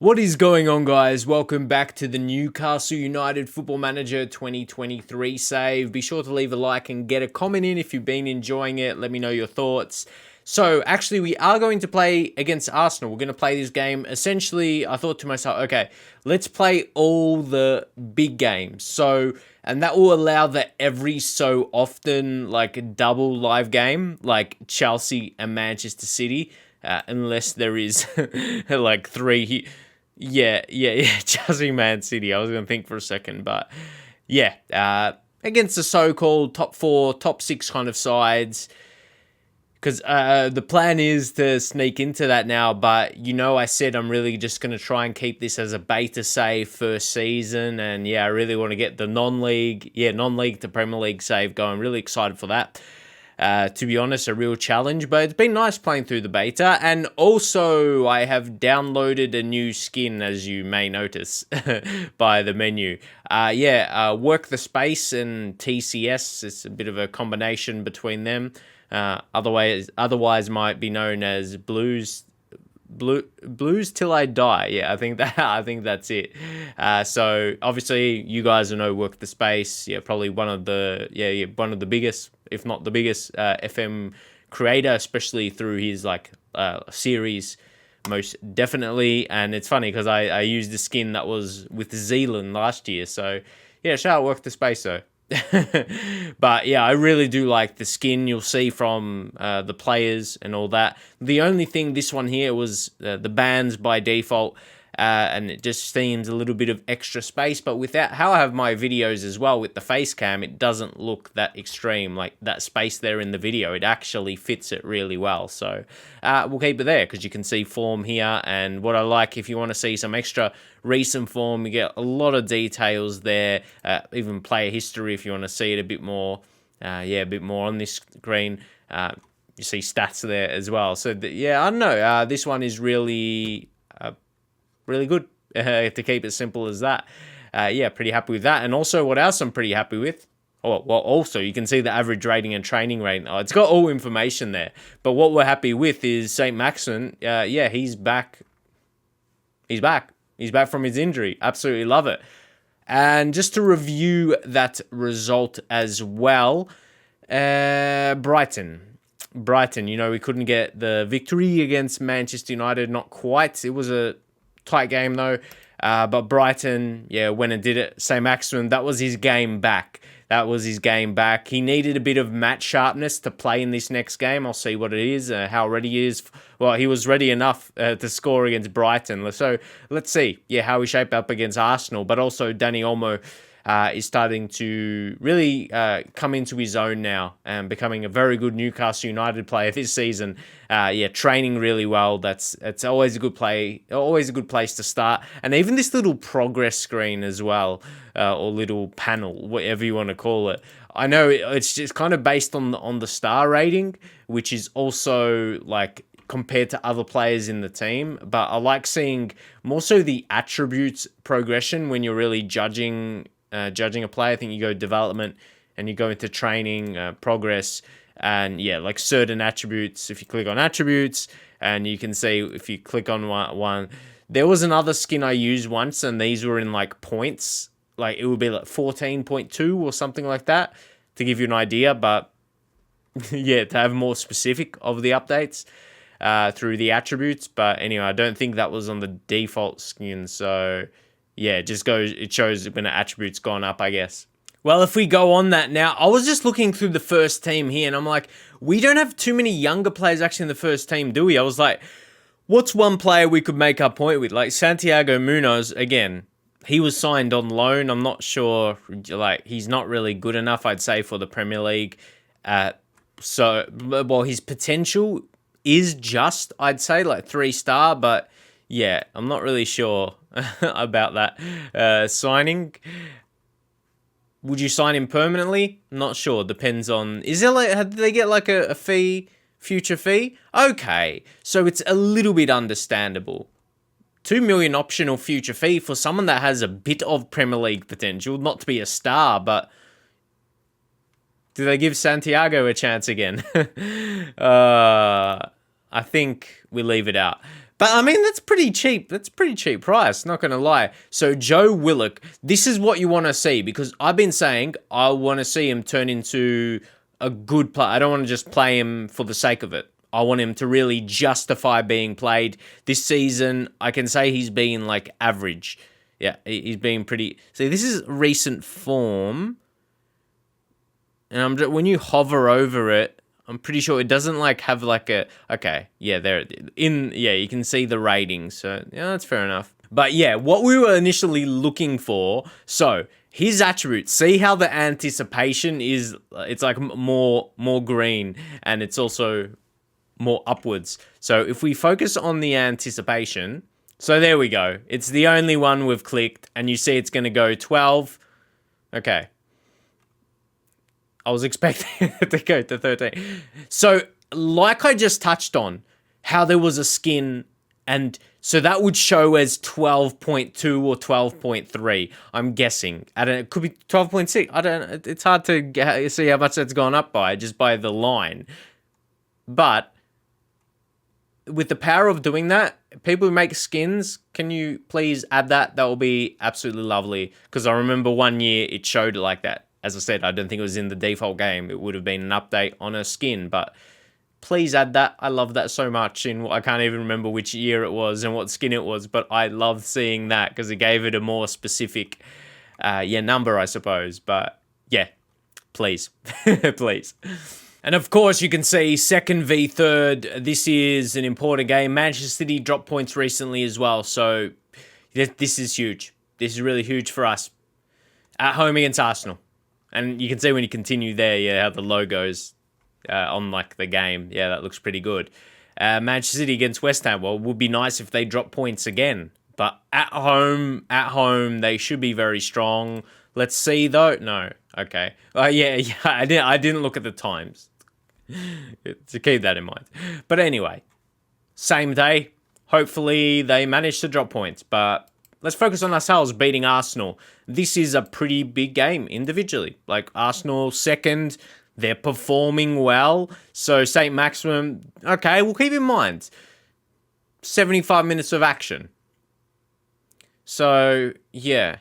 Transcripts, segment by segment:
What is going on, guys? Welcome back to the Newcastle United Football Manager 2023 save. Be sure to leave a like and get a comment in if you've been enjoying it. Let me know your thoughts. So, actually, we are going to play against Arsenal. We're going to play this game. Essentially, I thought to myself, okay, let's play all the big games. And that will allow that every so often, like a double live game, like Chelsea and Manchester City, unless there is like three. Yeah. Chelsea, Man City. I was going to think for a second, but yeah, against the so-called top four, top six kind of sides. Because the plan is to sneak into that now, but I said I'm really just going to try and keep this as a beta save first season. And yeah, I really want to get the non-league to Premier League save going. Really excited for that. To be honest, a real challenge, but it's been nice playing through the beta. And also, I have downloaded a new skin, as you may notice, by the menu. Work the Space and TCS. It's a bit of a combination between them. Otherwise might be known as Blues Till I Die. Yeah, I think that's it. So obviously you guys know Work the Space. Yeah, probably one of the biggest, if not the biggest, FM creator, especially through his series, most definitely. And it's funny because I used the skin that was with Zealand last year. So yeah, shout out Work the Space though. But yeah, I really do like the skin you'll see from the players and all that. The only thing, this one here was the bans by default, and it just seems a little bit of extra space. But without how I have my videos as well with the face cam, it doesn't look that extreme, like that space there in the video. It actually fits it really well. So we'll keep it there because you can see form here. And what I like, if you want to see some extra recent form, you get a lot of details there, even player history if you want to see it a bit more on this screen. You see stats there as well. So I don't know, this one is really good to keep it simple as that. Pretty happy with that. And also, what else I'm pretty happy with, also you can see the average rating and training rating. It's got all information there. But what we're happy with is St. Maximin. He's back. He's back from his injury. Absolutely love it. And just to review that result as well, Brighton, we couldn't get the victory against Manchester United. Not quite. It was a tight game though. But Brighton, went and did it. St. Maximin, that was his game back. He needed a bit of match sharpness to play in this next game. I'll see what it is, how ready he is. Well, he was ready enough to score against Brighton. So let's see, how he shaped up against Arsenal. But also Dani Olmo is starting to really come into his own now and becoming a very good Newcastle United player this season. Training really well. That's always a good play, always a good place to start. And even this little progress screen as well, or little panel, whatever you want to call it. I know it's just kind of based on the star rating, which is also like compared to other players in the team. But I like seeing more so the attributes progression when you're really judging a player. I think you go development and you go into training, progress, and like certain attributes. If you click on attributes, and you can see if you click on one, there was another skin I used once, and these were in like points. Like it would be like 14.2 or something like that to give you an idea. But to have more specific of the updates through the attributes. But anyway, I don't think that was on the default skin. So it shows when the attributes gone up, I guess. Well, if we go on that now, I was just looking through the first team here, and I'm like, we don't have too many younger players actually in the first team, do we? I was like, what's one player we could make our point with? Like Santiago Munoz, again, he was signed on loan. I'm not sure, he's not really good enough, I'd say, for the Premier League. His potential is just, I'd say, like 3-star, but I'm not really sure about that signing. Would you sign him permanently? Not sure. Depends on... Is there did they get like a fee, future fee? Okay, so it's a little bit understandable. 2 million optional future fee for someone that has a bit of Premier League potential, not to be a star, but do they give Santiago a chance again? I think we leave it out. But I mean, that's pretty cheap. That's a pretty cheap price, not going to lie. So Joe Willock, this is what you want to see, because I've been saying I want to see him turn into a good player. I don't want to just play him for the sake of it. I want him to really justify being played. This season, I can say he's been like average. Yeah, he's been pretty... See, this is recent form. And when you hover over it, I'm pretty sure it doesn't like have like a... Okay, yeah, you can see the ratings. So, yeah, that's fair enough. But yeah, what we were initially looking for... So, his attributes. See how the anticipation is... It's like more green. And it's also more upwards. So, if we focus on the anticipation... So, there we go. It's the only one we've clicked. And you see it's going to go 12. Okay. I was expecting it to go to 13. So, like I just touched on, how there was a skin, and so that would show as 12.2 or 12.3, I'm guessing. I don't know, it could be 12.6. I don't know. It's hard to see how much that's gone up by, just by the line. But with the power of doing that, people who make skins, can you please add that? That will be absolutely lovely. Because I remember one year it showed it like that. As I said, I don't think it was in the default game. It would have been an update on a skin, but please add that. I love that so much. I can't even remember which year it was and what skin it was, but I loved seeing that because it gave it a more specific, number, I suppose. But yeah, please, please. And of course, you can see second v third. This is an important game. Manchester City dropped points recently as well, so this is huge. This is really huge for us. At home against Arsenal. And you can see when you continue there, yeah, how the logo's on like the game. Yeah, that looks pretty good. Manchester City against West Ham. Well, it would be nice if they drop points again. But at home, they should be very strong. Let's see though. No, okay. Yeah. I didn't look at the times. To keep that in mind. But anyway, same day. Hopefully they manage to drop points. But let's focus on ourselves beating Arsenal. This is a pretty big game individually. Like Arsenal second, they're performing well. So St. Maximum, okay, we'll keep in mind 75 minutes of action. So, yeah.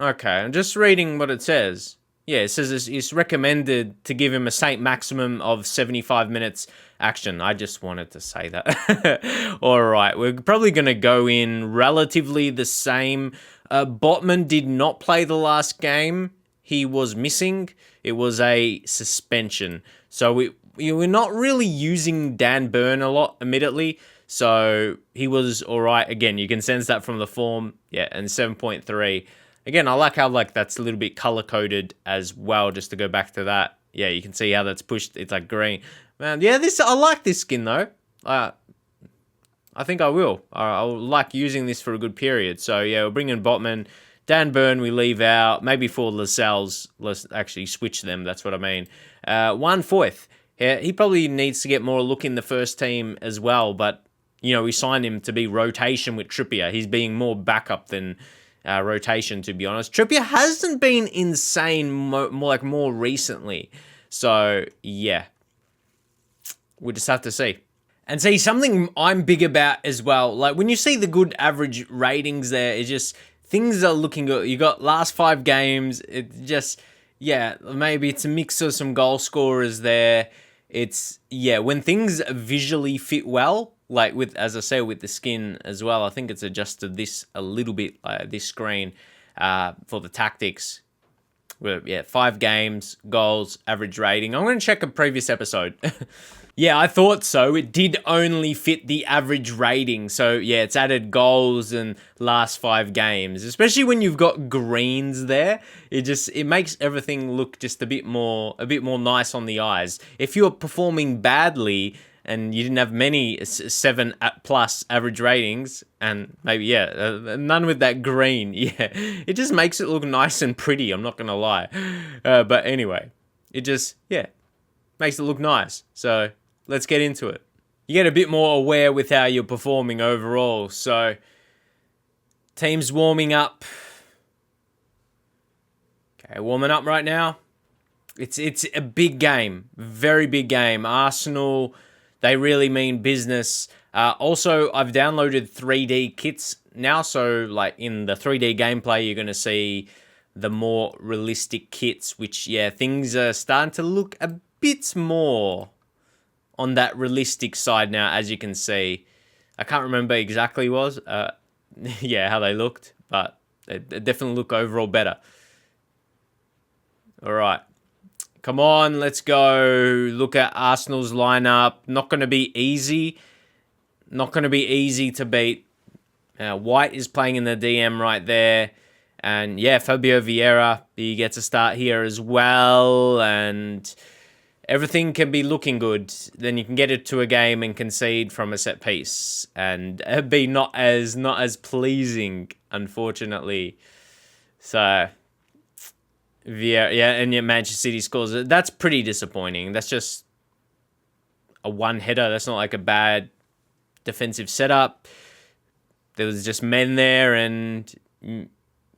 Okay, I'm just reading what it says. Yeah, it says it's recommended to give him a St. Maximum of 75 minutes action. I just wanted to say that. All right, we're probably going to go in relatively the same. Botman did not play the last game. He was missing. It was a suspension. So we're not really using Dan Burn a lot, admittedly. So he was all right. Again, you can sense that from the form. Yeah, and 7.3. Again, I like how that's a little bit color-coded as well, just to go back to that. Yeah, you can see how that's pushed. It's like green. Man, yeah, I like this skin, though. I think I will. I'll like using this for a good period. So, yeah, we'll bring in Botman. Dan Burn, we leave out. Maybe for Lascelles, let's actually switch them. That's what I mean. 1/4. Yeah, he probably needs to get more look in the first team as well. But, we signed him to be rotation with Trippier. He's being more backup than... rotation, to be honest. Trippier hasn't been insane more recently. So, yeah. We'll just have to see. And see, something I'm big about as well, like when you see the good average ratings there, it's just, things are looking good. You got last 5 games, it just, yeah, maybe it's a mix of some goal scorers there. It's, yeah, when things visually fit well, like with, as I say, with the skin as well, I think it's adjusted this a little bit, this screen, for the tactics. Well, yeah, 5 games, goals, average rating. I'm going to check a previous episode. Yeah, I thought so. It did only fit the average rating. So, yeah, it's added goals and last 5 games. Especially when you've got greens there. It makes everything look just a bit more nice on the eyes. If you're performing badly and you didn't have many 7+ average ratings, and maybe, yeah, none with that green, yeah, it just makes it look nice and pretty, I'm not going to lie. But anyway, it just, yeah, makes it look nice. So let's get into it. You get a bit more aware with how you're performing overall. So team's warming up. Okay, warming up right now. It's a big game, very big game. Arsenal, they really mean business. Also, I've downloaded 3D kits now, so like in the 3D gameplay, you're going to see the more realistic kits, which, yeah, things are starting to look a bit more on that realistic side now, as you can see. I can't remember exactly how they looked, but they definitely look overall better. All right. Come on, let's go. Look at Arsenal's lineup. Not going to be easy. Not going to be easy to beat. White is playing in the DM right there. And yeah, Fabio Vieira, he gets a start here as well. And everything can be looking good. Then you can get it to a game and concede from a set piece. And it'd be not as pleasing, unfortunately. So Vieira, yeah, and yet Manchester City scores. That's pretty disappointing. That's just a one-header. That's not like a bad defensive setup. There was just men there, and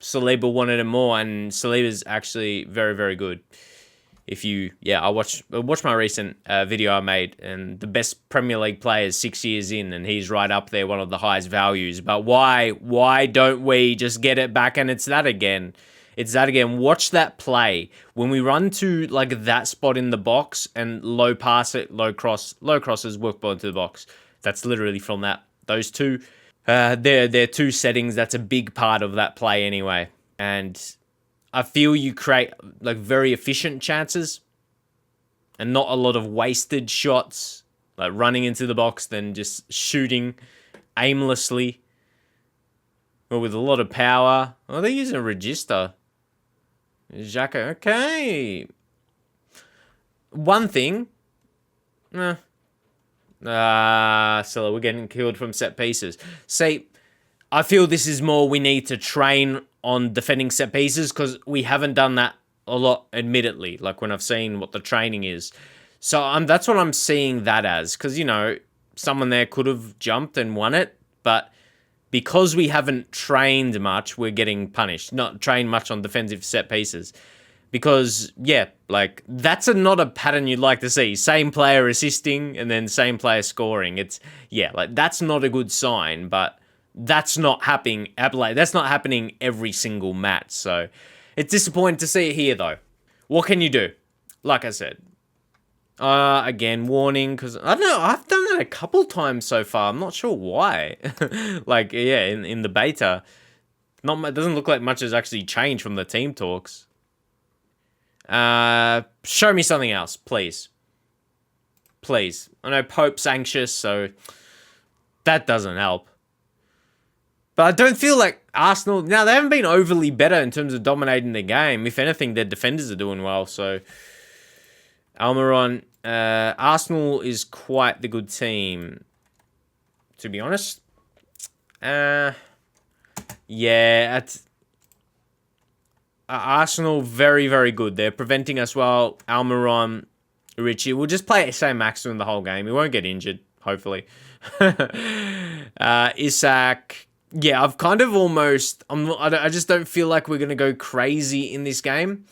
Saliba wanted it more, and Saliba's actually very, very good. I watched my recent video I made, and the best Premier League players 6 years in, and he's right up there, one of the highest values. But why don't we just get it back? And it's that again. Watch that play. When we run to like that spot in the box and low pass it, low crosses, work ball into the box. That's literally from those two. They're two settings. That's a big part of that play anyway. And I feel you create like very efficient chances and not a lot of wasted shots, like running into the box, then just shooting aimlessly or with a lot of power. Oh, they're using a register. Xhaka, okay. One thing. Silla, we're getting killed from set pieces. See, I feel this is more we need to train on defending set pieces because we haven't done that a lot, admittedly, like when I've seen what the training is. So that's what I'm seeing that as, because, someone there could have jumped and won it, but because we haven't trained much, we're getting punished. Not trained much on defensive set pieces. Because, yeah, like, that's not a pattern you'd like to see. Same player assisting and then same player scoring. That's not a good sign, but that's not happening. That's not happening every single match. So it's disappointing to see it here, though. What can you do? Like I said, again, warning, because I don't know, I've done that a couple times so far. I'm not sure why. In the beta, it doesn't look like much has actually changed from the team talks. Show me something else, please. Please. I know Pope's anxious, so that doesn't help. But I don't feel like Arsenal... Now, they haven't been overly better in terms of dominating the game. If anything, their defenders are doing well, so... Almiron, Arsenal is quite the good team, to be honest. Arsenal, very, very good. They're preventing us well. Almiron, Richie, we'll just play Sam Maximum the whole game. He won't get injured, hopefully. Isak, yeah, I've kind of almost... I just don't feel like we're going to go crazy in this game.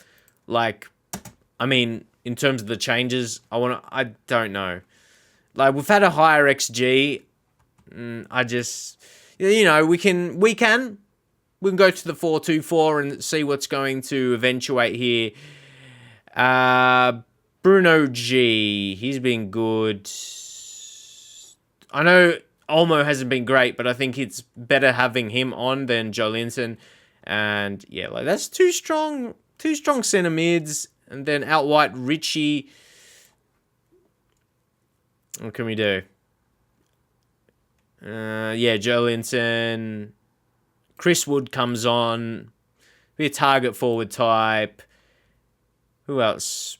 In terms of the changes, I don't know. Like, we've had a higher XG. I just, we can go to the 4-2-4 and see what's going to eventuate here. Bruno G, he's been good. I know Olmo hasn't been great, but I think it's better having him on than Joelinton. And yeah, that's two strong centre mids. And then out wide, Richie. What can we do? Joelinton. Chris Wood comes on. Be a target forward type. Who else?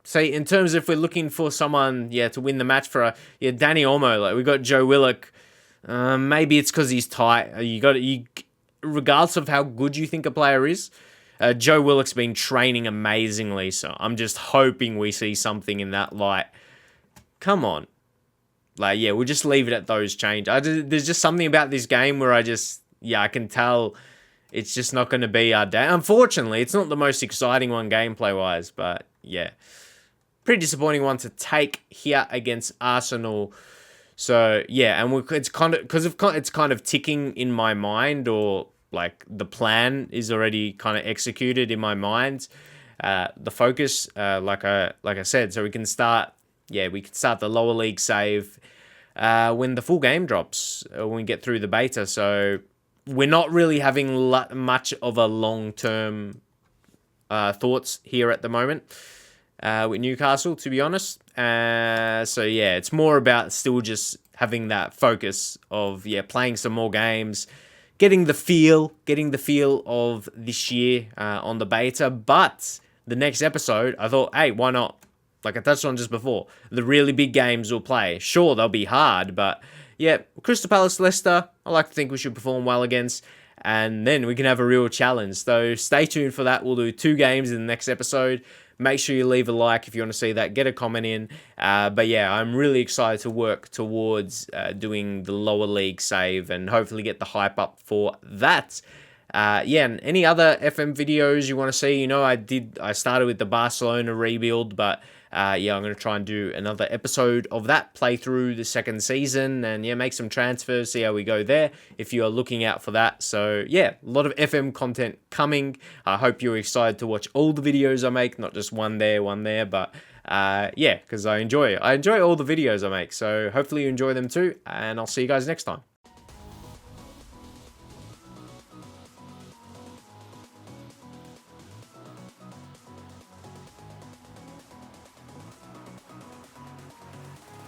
See, in terms of if we're looking for someone, to win the match for Danny Olmo. We got Joe Willock. Maybe it's because he's tight. Regardless of how good you think a player is. Joe Willock's been training amazingly, so I'm just hoping we see something in that light. Come on. We'll just leave it at those changes. There's just something about this game where I can tell it's just not going to be our day. Unfortunately, it's not the most exciting one gameplay-wise, but yeah. Pretty disappointing one to take here against Arsenal. So yeah, and it's kind of because it's kind of ticking in my mind, or like the plan is already kind of executed in my mind. The focus, like I said, so we can start. Yeah, we can start the lower league save when the full game drops, when we get through the beta. So we're not really having much of a long-term thoughts here at the moment with Newcastle, to be honest. So yeah, it's more about still just having that focus of playing some more games, getting the feel of this year on the beta. But the next episode, I thought, hey, why not? Like I touched on just before, the really big games we'll play. Sure, they'll be hard, but yeah, Crystal Palace, Leicester, I like to think we should perform well against, and then we can have a real challenge. So stay tuned for that. We'll do 2 games in the next episode. Make sure you leave a like if you want to see that. Get a comment in. But yeah, I'm really excited to work towards doing the lower league save and hopefully get the hype up for that. And any other FM videos you want to see, I started with the Barcelona rebuild, but I'm going to try and do another episode of that, play through the second season, and make some transfers, see how we go there, if you are looking out for that. So yeah, a lot of FM content coming. I hope you're excited to watch all the videos I make, not just one there, but because I enjoy all the videos I make. So hopefully you enjoy them too, and I'll see you guys next time.